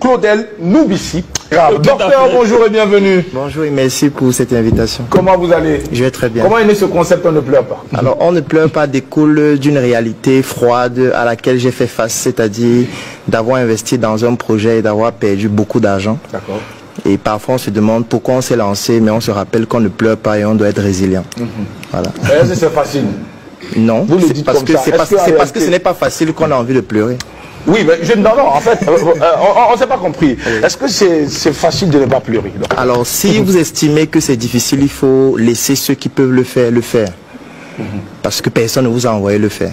Claudel Noubissi. Docteur, bonjour et bienvenue. Bonjour et merci pour cette invitation. Comment vous allez? Je vais très bien. Comment est né ce concept On ne pleure pas? Alors, On ne pleure pas découle d'une réalité froide à laquelle j'ai fait face, c'est-à-dire d'avoir investi dans un projet et d'avoir perdu beaucoup d'argent. D'accord. Et parfois on se demande pourquoi on s'est lancé, mais on se rappelle qu'on ne pleure pas et on doit être résilient. Voilà. Est-ce que c'est facile? Non, vous le dites parce comme que ça. c'est parce que ce n'est pas facile qu'on a envie de pleurer. Oui, mais non, en fait, on ne s'est pas compris. Oui. Est-ce que c'est facile de ne pas pleurer? Alors, si vous estimez que c'est difficile, il faut laisser ceux qui peuvent le faire. Parce que personne ne vous a envoyé le faire.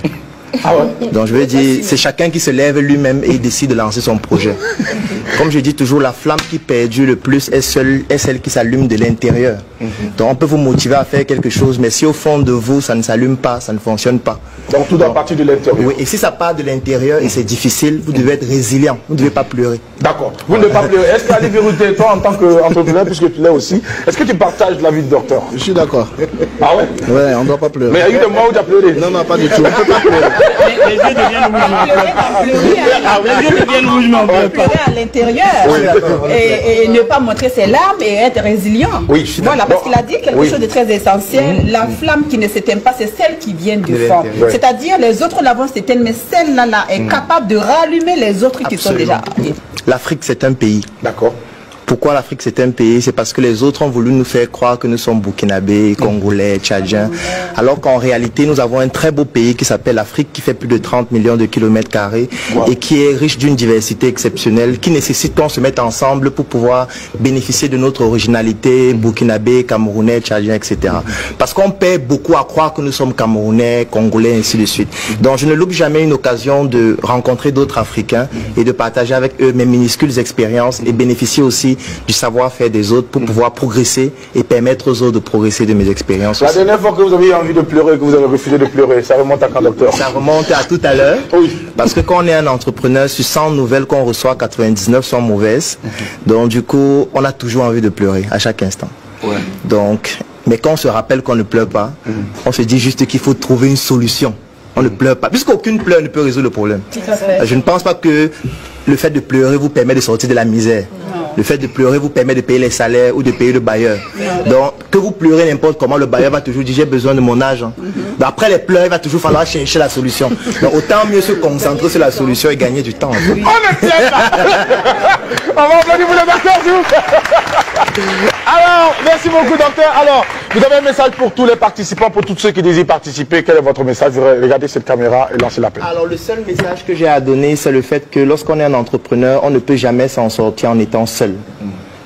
Ah ouais. Donc je veux dire, c'est chacun qui se lève lui-même et décide de lancer son projet. Comme je dis toujours, la flamme qui perdure le plus est celle qui s'allume de l'intérieur. Donc on peut vous motiver à faire quelque chose, mais si au fond de vous, ça ne s'allume pas, ça ne fonctionne pas. Donc tout doit partir de l'intérieur. Oui, et si ça part de l'intérieur et c'est difficile, vous devez être résilient, vous ne devez pas pleurer. D'accord, vous ne devez pas pleurer. Est-ce qu'Ali Vérité, toi en tant qu'entrepreneur, puisque tu l'es aussi, est-ce que tu partages l'avis de docteur? Je suis d'accord. Ah ouais? Ouais, on ne doit pas pleurer. Mais il y a eu des mois où tu as pleuré? Non, non, pas du tout. On ne peut pas pleurer. Les yeux deviennent rouges. Les yeux deviennent rouges, mais on ne peut pas. Pleurer à l'intérieur et ne pas montrer ses larmes et être résilient. Oui, je suis voilà, parce qu'il a dit quelque chose de très essentiel. La flamme qui ne s'éteint pas, c'est celle qui vient du fond. C'est-à-dire, les autres là vont s'éteindre, mais celle-là est capable de rallumer les autres qui sont déjà. L'Afrique, c'est un pays. D'accord. Pourquoi l'Afrique c'est un pays? C'est parce que les autres ont voulu nous faire croire que nous sommes burkinabés, congolais, tchadiens. Alors qu'en réalité, nous avons un très beau pays qui s'appelle l'Afrique, qui fait plus de 30 millions de kilomètres carrés et qui est riche d'une diversité exceptionnelle, qui nécessite qu'on se mette ensemble pour pouvoir bénéficier de notre originalité, burkinabé, camerounais, tchadiens, etc. Parce qu'on perd beaucoup à croire que nous sommes camerounais, congolais, ainsi de suite. Donc je ne loupe jamais une occasion de rencontrer d'autres Africains et de partager avec eux mes minuscules expériences et bénéficier aussi du savoir-faire des autres pour pouvoir progresser et permettre aux autres de progresser de mes expériences. La dernière fois que vous avez eu envie de pleurer, que vous avez refusé de pleurer, ça remonte à quand, docteur? Ça remonte à tout à l'heure. Oui. Parce que quand on est un entrepreneur, sur 100 nouvelles qu'on reçoit, 99 sont mauvaises. Donc du coup, on a toujours envie de pleurer à chaque instant. Ouais. Donc, mais quand on se rappelle qu'on ne pleure pas, on se dit juste qu'il faut trouver une solution. On ne pleure pas. Puisqu'aucune pleure ne peut résoudre le problème. Je ne pense pas que le fait de pleurer vous permet de sortir de la misère. Le fait de pleurer vous permet de payer les salaires ou de payer le bailleur. Donc, que vous pleurez n'importe comment, le bailleur va toujours dire j'ai besoin de mon argent. Donc, après les pleurs, il va toujours falloir chercher la solution. Donc, autant mieux se concentrer sur la solution et gagner du temps. En fait. On ne tient pas. On va applaudir pour le docteur, s'il vous plaît. Alors, merci beaucoup, docteur. Alors, vous avez un message pour tous les participants, pour tous ceux qui désirent participer. Quel est votre message? Regardez cette caméra et lancez l'appel. Alors, le seul message que j'ai à donner, c'est le fait que lorsqu'on est un entrepreneur, on ne peut jamais s'en sortir en étant seul.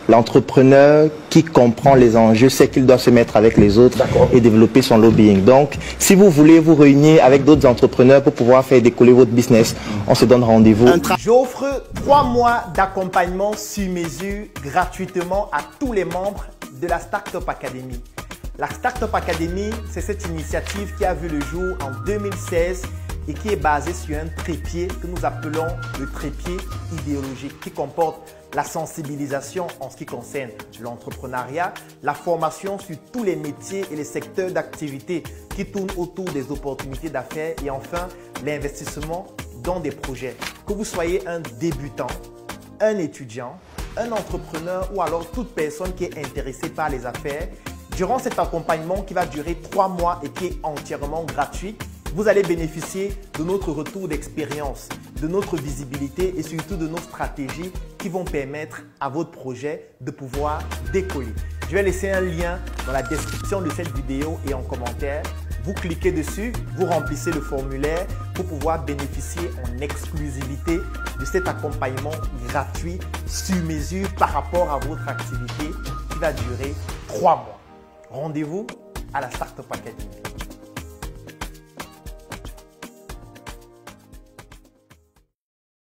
L'entrepreneur qui comprend les enjeux sait qu'il doit se mettre avec les autres et développer son lobbying. Donc, si vous voulez vous réunir avec d'autres entrepreneurs pour pouvoir faire décoller votre business, on se donne rendez-vous. J'offre 3 mois d'accompagnement sur mesure gratuitement à tous les membres de la Startup Academy. La Startup Academy, c'est cette initiative qui a vu le jour en 2016 et qui est basée sur un trépied que nous appelons le trépied idéologique, qui comporte la sensibilisation en ce qui concerne l'entrepreneuriat, la formation sur tous les métiers et les secteurs d'activité qui tournent autour des opportunités d'affaires et enfin l'investissement dans des projets. Que vous soyez un débutant, un étudiant, un entrepreneur ou alors toute personne qui est intéressée par les affaires, durant cet accompagnement qui va durer 3 mois et qui est entièrement gratuit, vous allez bénéficier de notre retour d'expérience, de notre visibilité et surtout de nos stratégies qui vont permettre à votre projet de pouvoir décoller. Je vais laisser un lien dans la description de cette vidéo et en commentaire. Vous cliquez dessus, vous remplissez le formulaire pour pouvoir bénéficier en exclusivité de cet accompagnement gratuit sur mesure par rapport à votre activité qui va durer 3 mois. Rendez-vous à la Startup Academy.